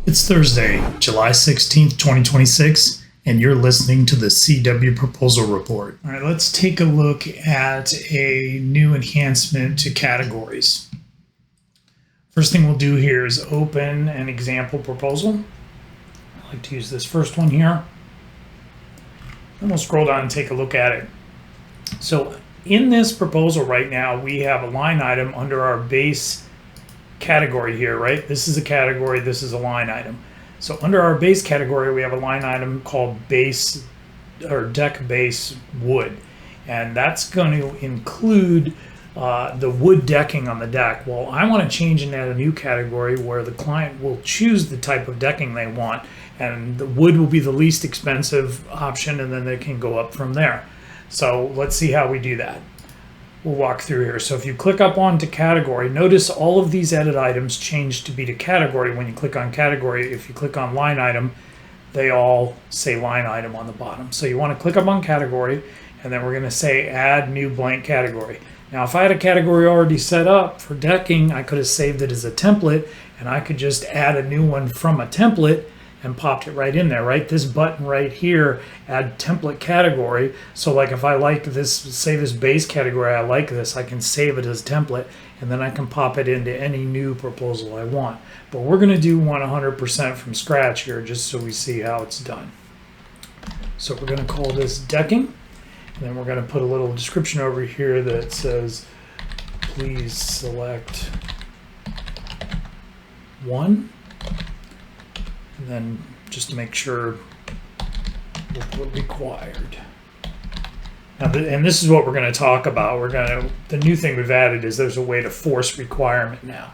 It's Thursday, July 16th, 2026, and you're listening to the cwProposal report. All right, let's take a look at a new enhancement to categories. First thing we'll do here is open an example proposal. I like to use this first one here. Then we'll scroll down and take a look at it. So in this proposal right now, we have a line item under our base category here, right? This is a category, this is a line item. So under our base category, we have a line item called base or deck base wood. And that's going to include the wood decking on the deck. Well, I want to change and add a new category where the client will choose the type of decking they want, and the wood will be the least expensive option, and then they can go up from there. So let's see how we do that. We'll walk through here. So if you click up onto category, notice all of these edit items change to be to category when you click on category. If you click on line item, they all say line item on the bottom. So you want to click up on category, and then we're going to say add new blank category. Now, if I had a category already set up for decking, I could have saved it as a template, and I could just add a new one from a template and popped it right in there, right? This button right here, add template category. So like if I like this, say this base category, I like this, I can save it as a template, and then I can pop it into any new proposal I want. But we're gonna do one 100% from scratch here, just so we see how it's done. So we're gonna call this decking, and then we're gonna put a little description over here that says, please select one. And then just to make sure we'll put required. Now, and this is what we're going to talk about. The new thing we've added is there's a way to force requirement now.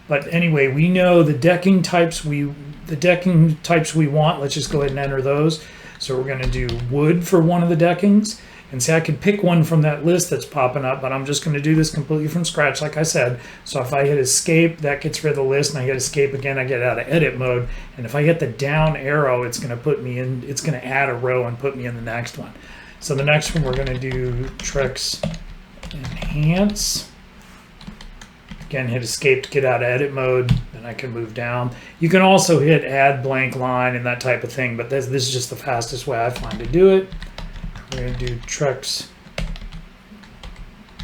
But anyway, we know the decking types we want. Let's just go ahead and enter those. So we're going to do wood for one of the deckings. And see, I could pick one from that list that's popping up, but I'm just going to do this completely from scratch, like I said. So if I hit escape, that gets rid of the list, and I hit escape again, I get out of edit mode. And if I hit the down arrow, it's going to put me in, it's going to add a row and put me in the next one. So the next one, we're going to do Trex Enhance. Again, hit escape to get out of edit mode, then I can move down. You can also hit add blank line and that type of thing, but this is just the fastest way I find to do it. We're going to do Trex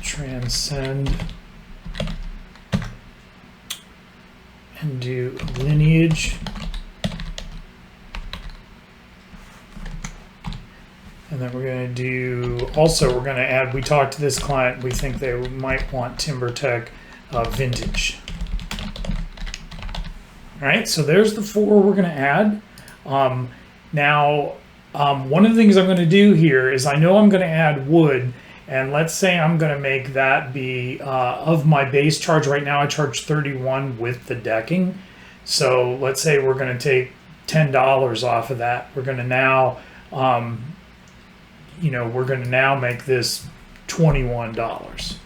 Transcend and do Lineage. And then we're going to do, also we're going to add, we talked to this client, we think they might want TimberTech Vintage. All right, so there's the four we're going to add. One of the things I'm going to do here is I know I'm going to add wood, and let's say I'm going to make that be of my base charge. Right now I charge $31 with the decking. So let's say we're going to take $10 off of that. We're going to now, make this $21,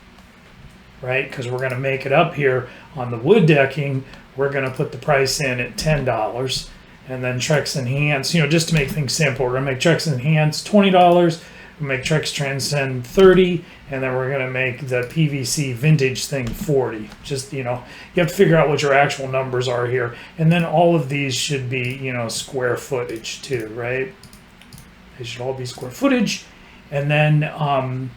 right? Because we're going to make it up here on the wood decking. We're going to put the price in at $10. And then Trex Enhance, just to make things simple, we're going to make Trex Enhance $20, we'll make Trex Transcend $30, and then we're going to make the PVC Vintage thing $40. Just, you have to figure out what your actual numbers are here. And then all of these should be, square footage too, right? They should all be square footage. And then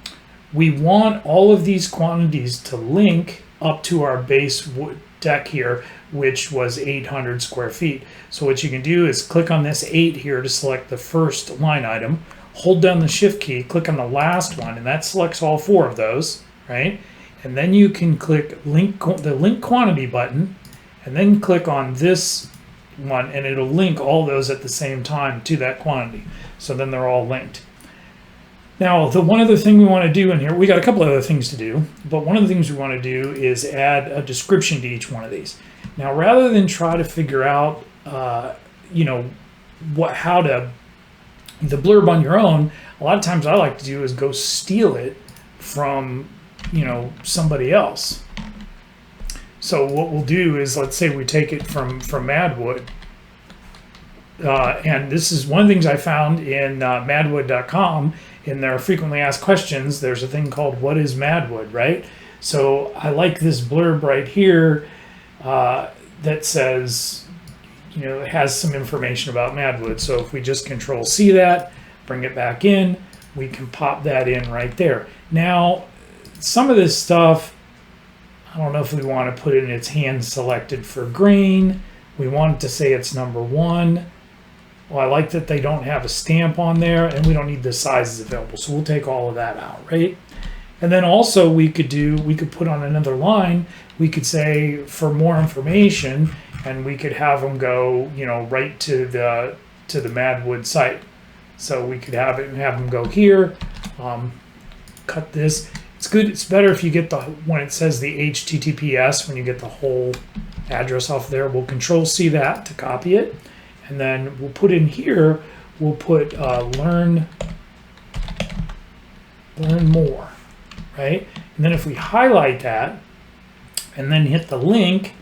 we want all of these quantities to link up to our base wood deck here, which was 800 square feet. So what you can do is click on this 8 here to select the first line item, hold down the shift key, click on the last one, and that selects all four of those, right? And then you can click the link quantity button, and then click on this one, and it'll link all those at the same time to that quantity. So then they're all linked. Now, the one other thing we want to do in here, we got a couple other things to do, but one of the things we want to do is add a description to each one of these. Now, rather than try to figure out, the blurb on your own, a lot of times I like to do is go steal it from, somebody else. So what we'll do is, let's say we take it from Madwood. And this is one of the things I found in madwood.com. In their frequently asked questions, there's a thing called what is Madwood, right? So I like this blurb right here that says, it has some information about Madwood. So if we just Control C that, bring it back in, we can pop that in right there. Now, some of this stuff, I don't know if we want to put it in its hand selected for grain. We want it to say it's number 1. Well, I like that they don't have a stamp on there, and we don't need the sizes available. So we'll take all of that out, right? And then also we could put on another line, we could say for more information, and we could have them go, right to the Madwood site. So we could have them go here, cut this. It's good. It's better if you get when it says the HTTPS, when you get the whole address off there. We'll Control C that to copy it, and then we'll put in here. We'll put learn more, right? And then if we highlight that, and then hit the link,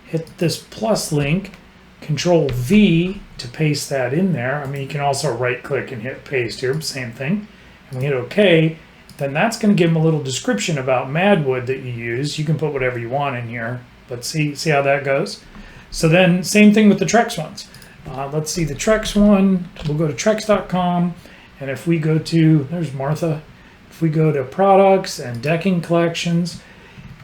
hit this plus link, Control V to paste that in there. I mean, you can also right click and hit paste here, same thing. And we hit OK, then that's going to give them a little description about Madwood that you use. You can put whatever you want in here, but see how that goes. So then same thing with the Trex ones. Let's see the Trex one. We'll go to trex.com, and if we go to, there's Martha. If we go to products and decking collections,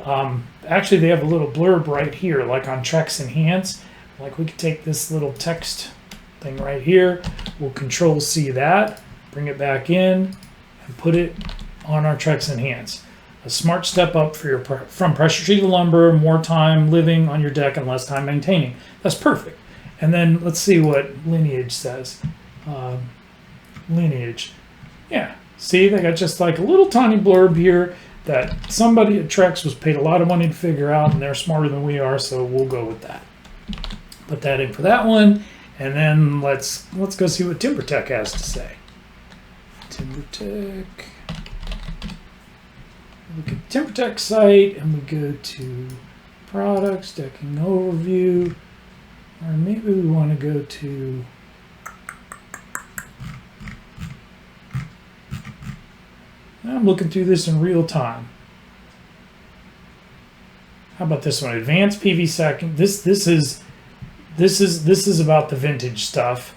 actually they have a little blurb right here, like on Trex Enhance. Like we could take this little text thing right here. We'll Control C that, bring it back in, and put it on our Trex Enhance. A smart step up for from pressure treated lumber, more time living on your deck and less time maintaining. That's perfect. And then let's see what Lineage says. Lineage. Yeah, see, they got just like a little tiny blurb here that somebody at Trex was paid a lot of money to figure out, and they're smarter than we are, so we'll go with that. Put that in for that one, and then let's go see what TimberTech has to say. TimberTech. Look at TimberTech site, and we go to products, decking overview, or maybe we want to go to I'm looking through this in real time. How about this one? Advanced PV stacking. This is about the vintage stuff.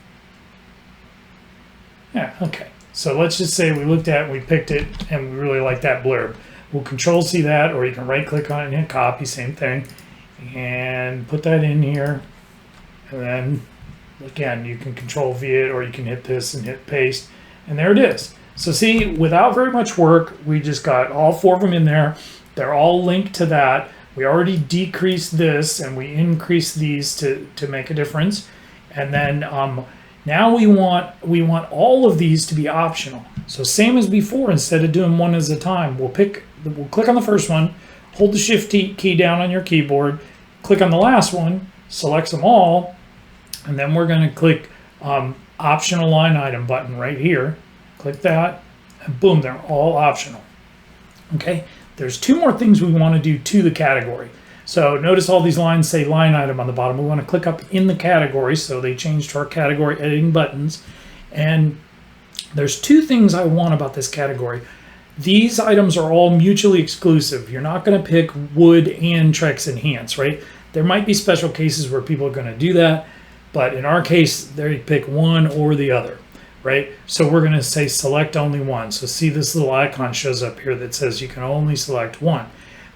Yeah, okay. So let's just say we looked at it, we picked it, and we really like that blurb. We'll Control C that, or you can right click on it and hit copy, same thing, and put that in here. And then again, you can Control V it, or you can hit this and hit paste, and there it is. So see, without very much work, we just got all 4 of them in there. They're all linked to that. We already decreased this, and we increased these to make a difference. And then now we want all of these to be optional. So same as before, instead of doing one at a time, we'll click on the first one, hold the Shift key down on your keyboard, click on the last one, select them all, and then we're going to click optional line item button right here. Click that, and boom, they're all optional. Okay, there's 2 more things we want to do to the category. So notice all these lines say line item on the bottom. We want to click up in the category, so they changed to our category editing buttons. And there's 2 things I want about this category. These items are all mutually exclusive. You're not going to pick wood and Trex Enhance, right? There might be special cases where people are going to do that, but in our case, they pick one or the other. Right? So we're going to say select only one. So see this little icon shows up here that says you can only select one.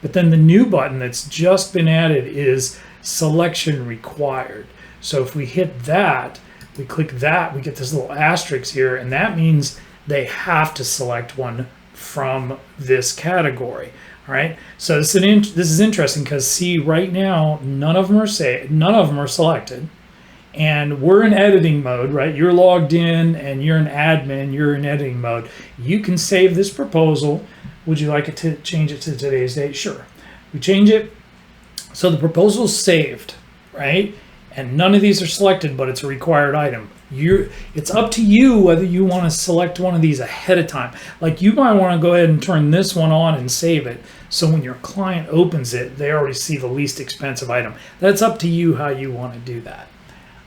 But then the new button that's just been added is selection required. So if we hit that, we click that, we get this little asterisk here, and that means they have to select one from this category. All right. So this is interesting because see right now none of them are selected. And we're in editing mode, right? You're logged in and you're an admin, you're in editing mode. You can save this proposal. Would you like it to change it to today's date? Sure. We change it. So the proposal's saved, right? And none of these are selected, but it's a required item. It's up to you whether you want to select one of these ahead of time. Like you might want to go ahead and turn this one on and save it. So when your client opens it, they already see the least expensive item. That's up to you how you want to do that.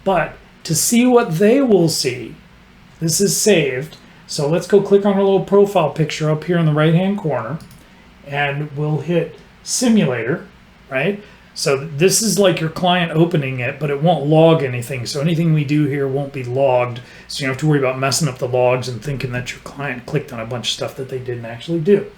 But to see what they will see, this is saved. So let's go click on our little profile picture up here in the right-hand corner, and we'll hit simulator, right? So this is like your client opening it, but it won't log anything. So anything we do here won't be logged. So you don't have to worry about messing up the logs and thinking that your client clicked on a bunch of stuff that they didn't actually do.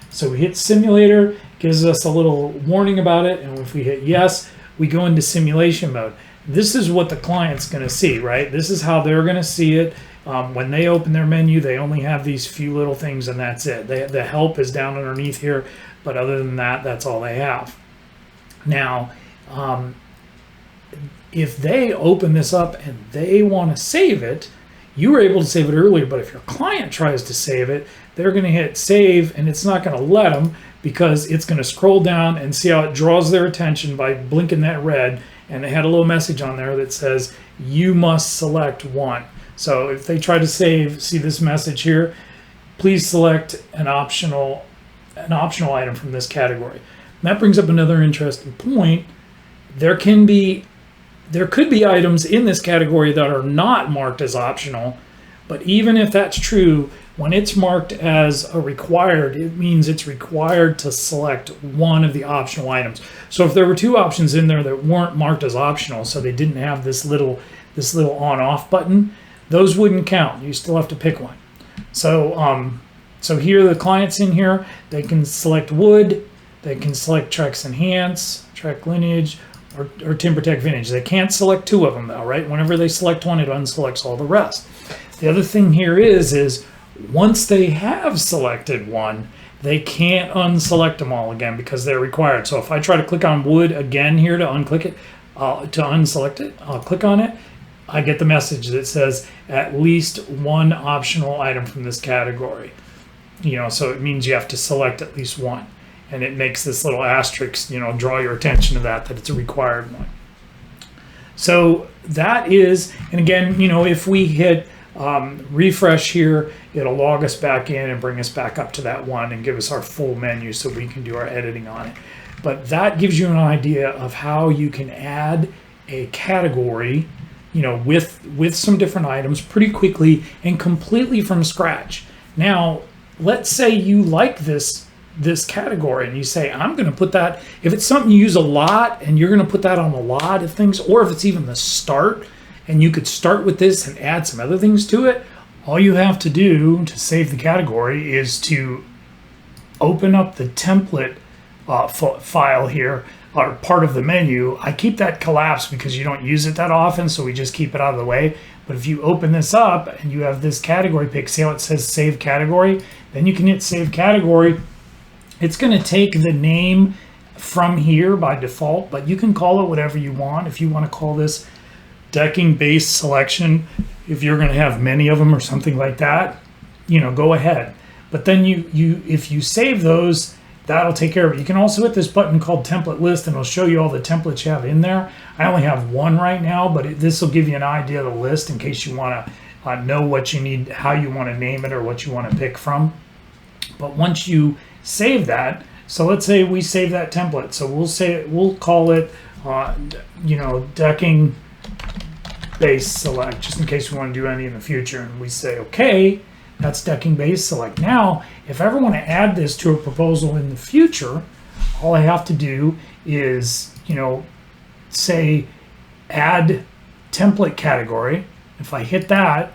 So we hit simulator, gives us a little warning about it. And if we hit yes, we go into simulation mode. This is what the client's going to see, right? This is how they're going to see it. When they open their menu, they only have these few little things and that's it. The help is down underneath here, but other than that, that's all they have. Now, if they open this up and they want to save it, you were able to save it earlier, but if your client tries to save it, they're going to hit save and it's not going to let them because it's going to scroll down and see how it draws their attention by blinking that red. And it had a little message on there that says, you must select one. So if they try to save, see this message here, please select an optional item from this category. And that brings up another interesting point. There could be items in this category that are not marked as optional, but even if that's true, when it's marked as a required, it means it's required to select one of the optional items. So if there were two options in there that weren't marked as optional, so they didn't have this little on-off button, those wouldn't count. You still have to pick one. So so here the clients in here, they can select wood, they can select Trex Enhance, Trek Lineage, or TimberTech Vintage. They can't select two of them though, right? Whenever they select one, it unselects all the rest. The other thing here is once they have selected one, they can't unselect them all again because they're required. So if I try to click on wood again here to unclick it, to unselect it, I'll click on it. I get the message that says at least one optional item from this category. So it means you have to select at least one. And it makes this little asterisk, draw your attention to that it's a required one. So that is, and again, if we hit refresh here, it'll log us back in and bring us back up to that one and give us our full menu so we can do our editing on it. But that gives you an idea of how you can add a category, with some different items pretty quickly and completely from scratch. Now, let's say you like this category and you say, I'm going to put that, if it's something you use a lot and you're going to put that on a lot of things, or if it's even the start and you could start with this and add some other things to it, all you have to do to save the category is to open up the template file here, or part of the menu. I keep that collapsed because you don't use it that often, so we just keep it out of the way. But if you open this up and you have this category pick, see how it says save category? Then you can hit save category. It's going to take the name from here by default, but you can call it whatever you want. If you want to call this decking base selection, if you're going to have many of them or something like that, go ahead. But then if you save those, that'll take care of it. You can also hit this button called template list and it'll show you all the templates you have in there. I only have one right now, but this will give you an idea of the list in case you want to know what you need, how you want to name it, or what you want to pick from. But once you save that, so let's say we save that template. So we'll call it, decking base select, just in case we want to do any in the future. And we say, okay, that's decking base select. Now, if I ever want to add this to a proposal in the future, all I have to do is, say add template category. If I hit that,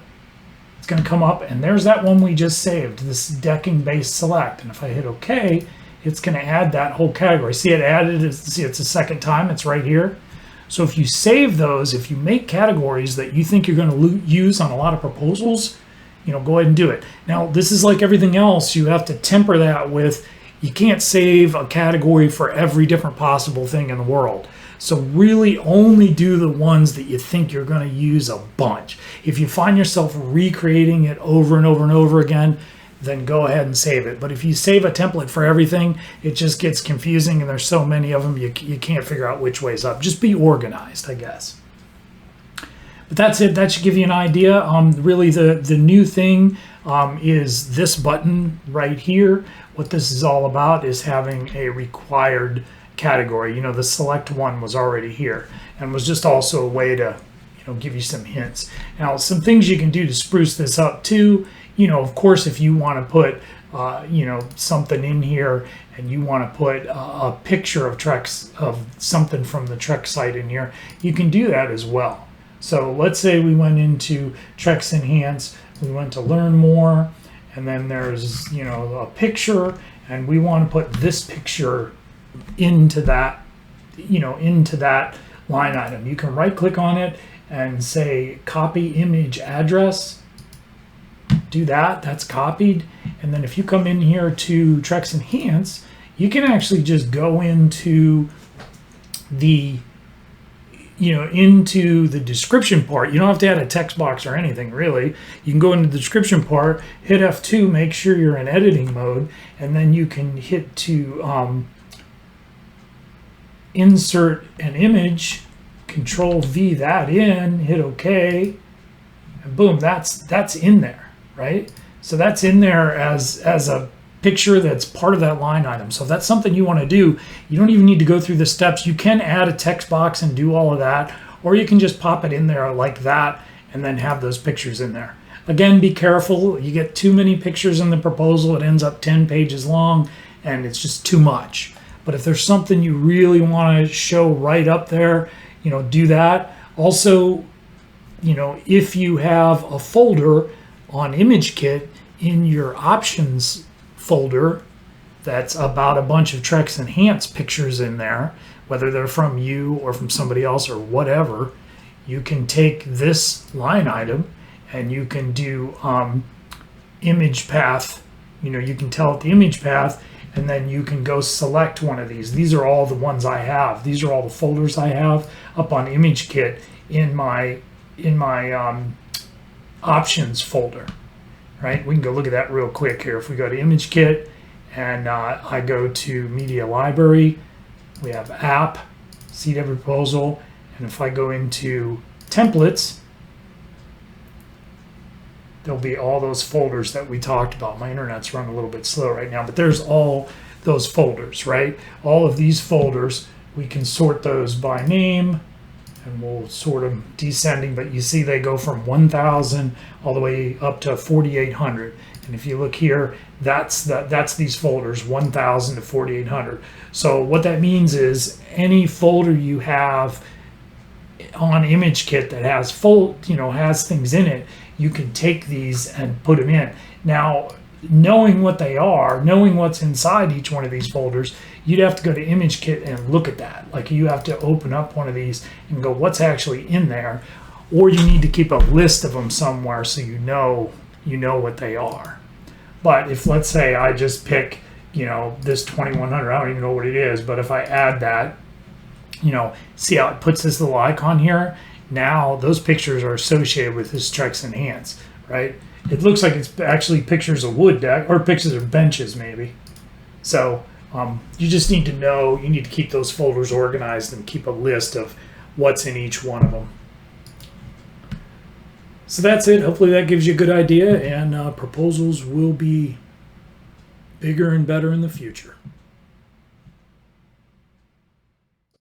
it's going to come up and there's that one we just saved, this decking base select. And if I hit OK, it's going to add that whole category. See, it added, see, it's the second time, it's right here. So if you save those, if you make categories that you think you're going to use on a lot of proposals, go ahead and do it. Now, this is like everything else. You have to temper that with, you can't save a category for every different possible thing in the world. So really only do the ones that you think you're going to use a bunch. If you find yourself recreating it over and over and over again, then go ahead and save it. But if you save a template for everything, it just gets confusing and there's so many of them you can't figure out which way's up. Just be organized, I guess. But that's it. That should give you an idea. Really, the new thing is this button right here. What this is all about is having a required category. The select one was already here and was just also a way to give you some hints. Now, some things you can do to spruce this up too. Of course, if you want to put something in here, and you want to put a picture of Trex, of something from the Trex site in here, you can do that as well. So let's say we went into Trex Enhance, we went to Learn More, and then there's a picture, and we want to put this picture into that line item. You can right click on it and say copy image address. Do that, that's copied. And then if you come in here to Trex Enhance, you can actually just go into the description part. You don't have to add a text box or anything really. You can go into the description part, hit F2, make sure you're in editing mode, and then you can hit to insert an image, Control V that in, hit OK, and boom, that's in there, right? So that's in there as a picture that's part of that line item. So if that's something you want to do, you don't even need to go through the steps. You can add a text box and do all of that, or you can just pop it in there like that and then have those pictures in there. Again, be careful. You get too many pictures in the proposal, it ends up 10 pages long and it's just too much. But if there's something you really want to show right up there, do that. Also, if you have a folder on ImageKit in your options folder that's about a bunch of Trex Enhance pictures in there, whether they're from you or from somebody else or whatever, you can take this line item and you can do image path. You can tell it the image path, and then you can go select one of these. These are all the ones I have. These are all the folders I have up on ImageKit in my options folder, right? We can go look at that real quick here. If we go to ImageKit and I go to Media Library, we have App, cwProposal, and if I go into Templates, there'll be all those folders that we talked about. My internet's running a little bit slow right now, but there's all those folders, right? All of these folders, we can sort those by name, and we'll sort them descending, but you see they go from 1,000 all the way up to 4,800. And if you look here, that's these folders, 1,000 to 4,800. So what that means is any folder you have on ImageKit that has has things in it, you can take these and put them in. Now, knowing what they are, knowing what's inside each one of these folders, you'd have to go to ImageKit and look at that. Like you have to open up one of these and go, what's actually in there? Or you need to keep a list of them somewhere so you know what they are. But if, let's say, I just pick, this 2100, I don't even know what it is, but if I add that, see how it puts this little icon here? Now those pictures are associated with this Trex Enhance, right? It looks like it's actually pictures of wood deck or pictures of benches maybe. So you just need to know, you need to keep those folders organized and keep a list of what's in each one of them. So that's it. Hopefully that gives you a good idea, and proposals will be bigger and better in the future.